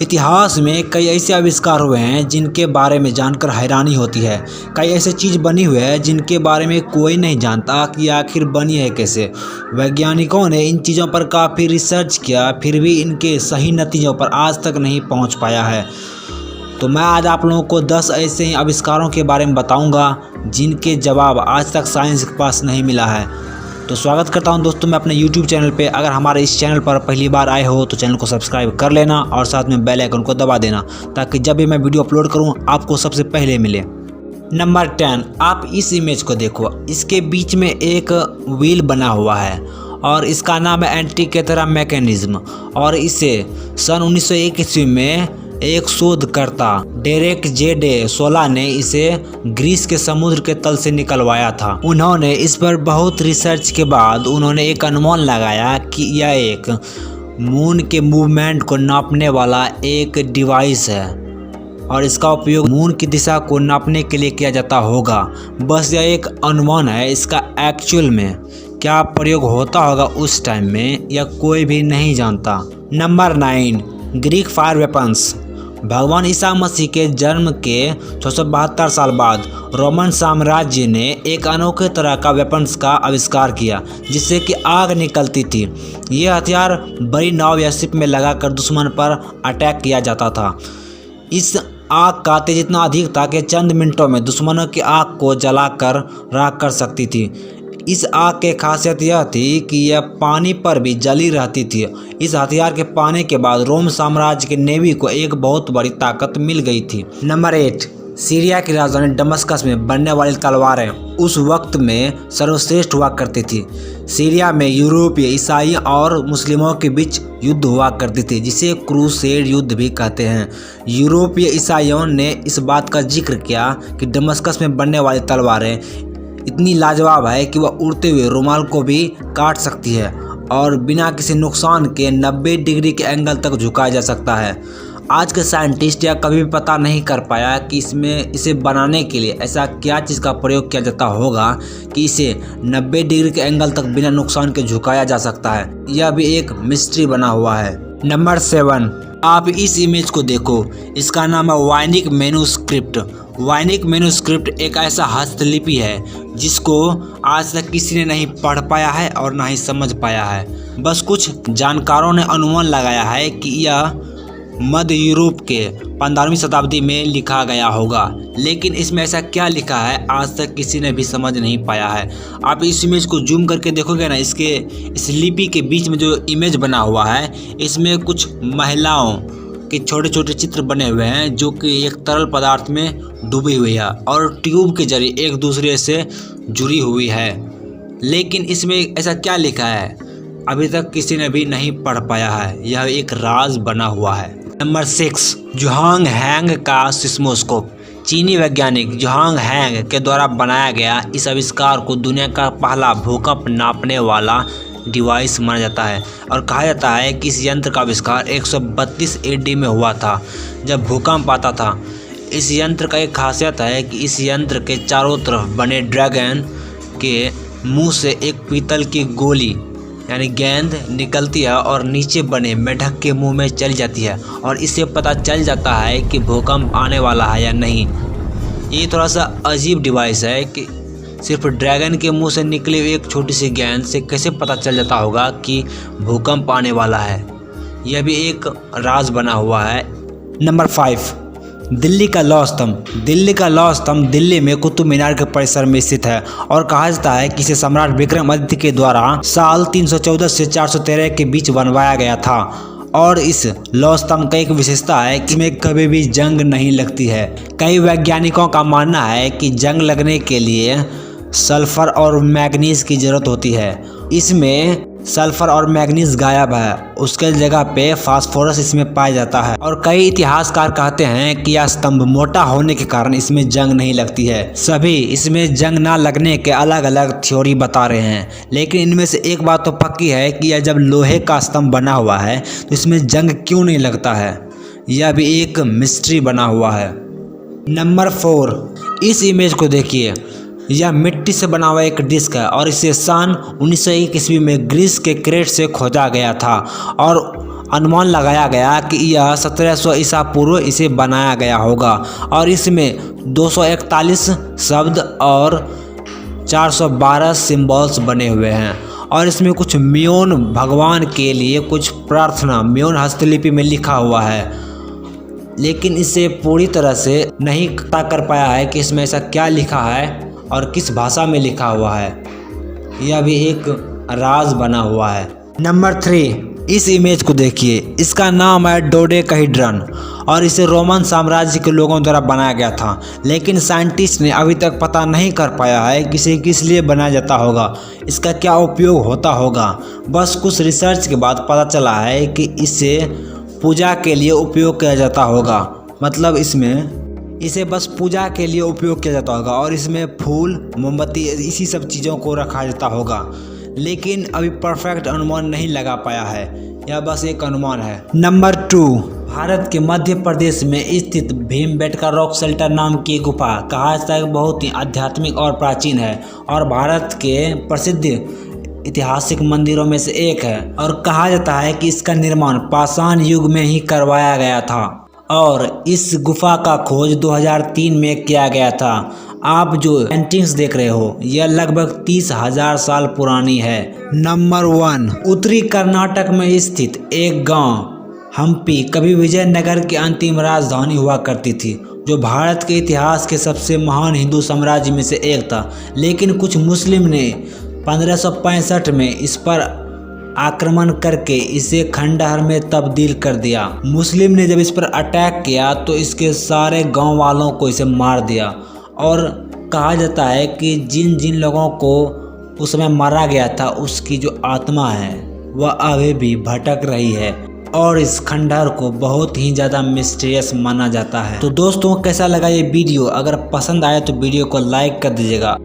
इतिहास में कई ऐसे आविष्कार हुए हैं जिनके बारे में जानकर हैरानी होती है। कई ऐसे चीज़ बनी हुई है जिनके बारे में कोई नहीं जानता कि आखिर बनी है कैसे। वैज्ञानिकों ने इन चीज़ों पर काफ़ी रिसर्च किया, फिर भी इनके सही नतीजों पर आज तक नहीं पहुंच पाया है। तो मैं आज आप लोगों को 10 ऐसे ही आविष्कारों के बारे में बताऊंगा जिनके जवाब आज तक साइंस के पास नहीं मिला है। तो स्वागत करता हूं दोस्तों मैं अपने YouTube चैनल पे। अगर हमारे इस चैनल पर पहली बार आए हो तो चैनल को सब्सक्राइब कर लेना और साथ में बेल आइकन को दबा देना ताकि जब भी मैं वीडियो अपलोड करूं आपको सबसे पहले मिले। नंबर 10, आप इस इमेज को देखो। इसके बीच में एक व्हील बना हुआ है और इसका नाम है एंटीकैथरा मैकेनिज्म। और इसे सन 1901 ईस्वी में एक शोधकर्ता डेरेक जे डे सोला ने इसे ग्रीस के समुद्र के तल से निकलवाया था। उन्होंने इस पर बहुत रिसर्च के बाद उन्होंने एक अनुमान लगाया कि यह एक मून के मूवमेंट को नापने वाला एक डिवाइस है और इसका उपयोग मून की दिशा को नापने के लिए किया जाता होगा। बस यह एक अनुमान है, इसका एक्चुअल में क्या प्रयोग होता होगा उस टाइम में यह कोई भी नहीं जानता। Number 9, Greek fire weapons. भगवान ईसा मसीह के जन्म के 672 साल बाद रोमन साम्राज्य ने एक अनोखे तरह का वेपन्स का आविष्कार किया जिससे कि आग निकलती थी। यह हथियार बड़ी नाव या शिप में लगाकर दुश्मन पर अटैक किया जाता था। इस आग का तेज इतना अधिक था कि चंद मिनटों में दुश्मनों की आग को जलाकर राख कर सकती थी। इस आग की खासियत यह थी कि यह पानी पर भी जली रहती थी। इस हथियार के पाने के बाद रोम साम्राज्य के नेवी को एक बहुत बड़ी ताकत मिल गई थी। नंबर 8, सीरिया की राजधानी दमस्कस में बनने वाली तलवारें उस वक्त में सर्वश्रेष्ठ हुआ करती थी। सीरिया में यूरोपीय ईसाई और मुस्लिमों के बीच युद्ध हुआ करती थी जिसे क्रूसेड युद्ध भी कहते हैं। यूरोपीय ईसाइयों ने इस बात का जिक्र किया कि दमस्कस में बनने वाली तलवारें इतनी लाजवाब है कि वह उड़ते हुए रुमाल को भी काट सकती है और बिना किसी नुकसान के 90 डिग्री के एंगल तक झुकाया जा सकता है। आज के साइंटिस्ट या कभी भी पता नहीं कर पाया कि इसे बनाने के लिए ऐसा क्या चीज़ का प्रयोग किया जाता होगा कि इसे 90 डिग्री के एंगल तक बिना नुकसान के झुकाया जा सकता है। यह भी एक मिस्ट्री बना हुआ है। नंबर 7, आप इस इमेज को देखो। इसका नाम है वाइनिक मैन्युस्क्रिप्ट। वाइनिक मैन्युस्क्रिप्ट एक ऐसा हस्तलिपि है जिसको आज तक किसी ने नहीं पढ़ पाया है और ना ही समझ पाया है। बस कुछ जानकारों ने अनुमान लगाया है कि यह मध्य यूरोप के 15वीं शताब्दी में लिखा गया होगा, लेकिन इसमें ऐसा क्या लिखा है आज तक किसी ने भी समझ नहीं पाया है। आप इस इमेज को जूम करके देखोगे ना, इस लिपि के बीच में जो इमेज बना हुआ है इसमें कुछ महिलाओं के छोटे छोटे चित्र बने हुए हैं जो कि एक तरल पदार्थ में डूबी हुई है और ट्यूब के जरिए एक दूसरे से जुड़ी हुई है। लेकिन इसमें ऐसा क्या लिखा है अभी तक किसी ने भी नहीं पढ़ पाया है। यह एक राज बना हुआ है। नंबर 6, जुहांग हैंग का सिस्मोस्कोप। चीनी वैज्ञानिक जुहांग हैंग के द्वारा बनाया गया इस आविष्कार को दुनिया का पहला भूकंप नापने वाला डिवाइस माना जाता है और कहा जाता है कि इस यंत्र का आविष्कार 132 AD में हुआ था जब भूकंप आता था। इस यंत्र का एक खासियत है कि इस यंत्र के चारों तरफ बने ड्रैगन के मुंह से एक पीतल की गोली यानी गेंद निकलती है और नीचे बने मेढक के मुंह में चली जाती है और इससे पता चल जाता है कि भूकंप आने वाला है या नहीं। ये थोड़ा सा अजीब डिवाइस है कि सिर्फ ड्रैगन के मुंह से निकली हुई एक छोटी सी गेंद से कैसे पता चल जाता होगा कि भूकंप आने वाला है। यह भी एक राज बना हुआ है। नंबर 5, दिल्ली का लौह स्तंभ। दिल्ली का लौह स्तंभ दिल्ली में कुतुब मीनार के परिसर में स्थित है और कहा जाता है कि इसे सम्राट विक्रमादित्य के द्वारा साल 314 से 413 के बीच बनवाया गया था। और इस लौह स्तंभ का एक विशेषता है कि इसमें कभी भी जंग नहीं लगती है। कई वैज्ञानिकों का मानना है कि जंग लगने के लिए सल्फर और मैग्नीज की जरूरत होती है। इसमें सल्फर और मैग्नीज गायब है, उसके जगह पे फास्फोरस इसमें पाया जाता है। और कई इतिहासकार कहते हैं कि यह स्तंभ मोटा होने के कारण इसमें जंग नहीं लगती है। सभी इसमें जंग ना लगने के अलग अलग थ्योरी बता रहे हैं, लेकिन इनमें से एक बात तो पक्की है कि यह जब लोहे का स्तंभ बना हुआ है तो इसमें जंग क्यों नहीं लगता है। यह भी एक मिस्ट्री बना हुआ है। नंबर 4, इस इमेज को देखिए। यह मिट्टी से बना हुआ एक डिस्क है और इसे सन 1901 ईस्वी में ग्रीस के क्रेट से खोजा गया था और अनुमान लगाया गया कि यह 1700 ईसा पूर्व इसे बनाया गया होगा और इसमें 241 शब्द और 412 सिंबल्स बने हुए हैं और इसमें कुछ म्योन भगवान के लिए कुछ प्रार्थना म्योन हस्तलिपि में लिखा हुआ है, लेकिन इसे पूरी तरह से नहीं पता कर पाया है कि इसमें ऐसा क्या लिखा है और किस भाषा में लिखा हुआ है। यह भी एक राज बना हुआ है। नंबर 3, इस इमेज को देखिए। इसका नाम है डोडेकाहेड्रन और इसे रोमन साम्राज्य के लोगों द्वारा बनाया गया था, लेकिन साइंटिस्ट ने अभी तक पता नहीं कर पाया है कि इसे किस लिए बनाया जाता होगा, इसका क्या उपयोग होता होगा। बस कुछ रिसर्च के बाद पता चला है कि इसे पूजा के लिए उपयोग किया जाता होगा, मतलब इसे बस पूजा के लिए उपयोग किया जाता होगा और इसमें फूल मोमबत्ती इसी सब चीज़ों को रखा जाता होगा, लेकिन अभी परफेक्ट अनुमान नहीं लगा पाया है, यह बस एक अनुमान है। नंबर 2, भारत के मध्य प्रदेश में स्थित भीमबेटका रॉक शेल्टर नाम की गुफा कहा जाता है बहुत ही आध्यात्मिक और प्राचीन है और भारत के प्रसिद्ध ऐतिहासिक मंदिरों में से एक है और कहा जाता है कि इसका निर्माण पाषाण युग में ही करवाया गया था और इस गुफा का खोज 2003 में किया गया था। आप जो पेंटिंग्स देख रहे हो यह लगभग 30,000 साल पुरानी है। नंबर 1, उत्तरी कर्नाटक में स्थित एक गांव हम्पी कभी विजयनगर की अंतिम राजधानी हुआ करती थी, जो भारत के इतिहास के सबसे महान हिंदू साम्राज्य में से एक था, लेकिन कुछ मुस्लिम ने 1565 में इस पर आक्रमण करके इसे खंडहर में तब्दील कर दिया। मुस्लिम ने जब इस पर अटैक किया तो इसके सारे गांव वालों को इसे मार दिया और कहा जाता है कि जिन जिन लोगों को उस समय मारा गया था उसकी जो आत्मा है वह अभी भी भटक रही है और इस खंडहर को बहुत ही ज़्यादा मिस्टीरियस माना जाता है। तो दोस्तों कैसा लगा ये वीडियो? अगर पसंद आए तो वीडियो को लाइक कर दीजिएगा।